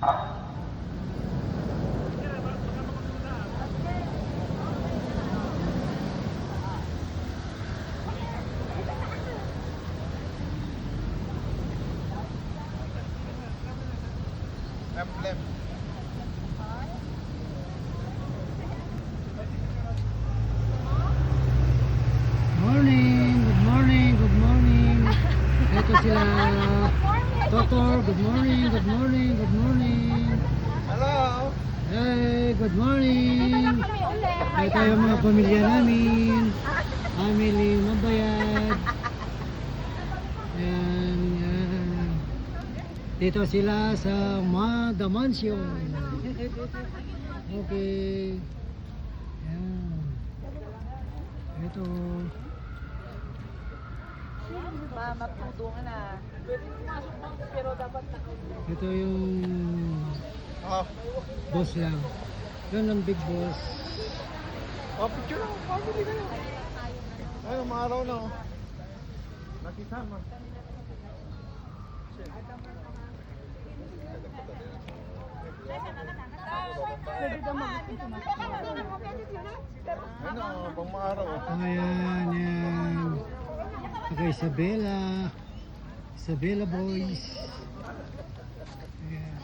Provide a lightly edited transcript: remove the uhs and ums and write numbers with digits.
Emblem. Morning, good morning, good morning. Ito sila. Totor, good morning, good morning, good morning. Hello. Hey, good morning. Ito tayo mga pamilya namin. Family Mabayad. Yan, yan. Dito sila sa The Mansion. Okay. Yan. Ito. Matudungan na. Pero dapat Ito yung Oh, boss lang. Yun ang big boss. oh picture ako. Family kayo. Ay, umaraw na oh. Nakisama. Ano, pang maaraw oh. Ayan, yan. Saka Isabela. Isabela boys. Ayan.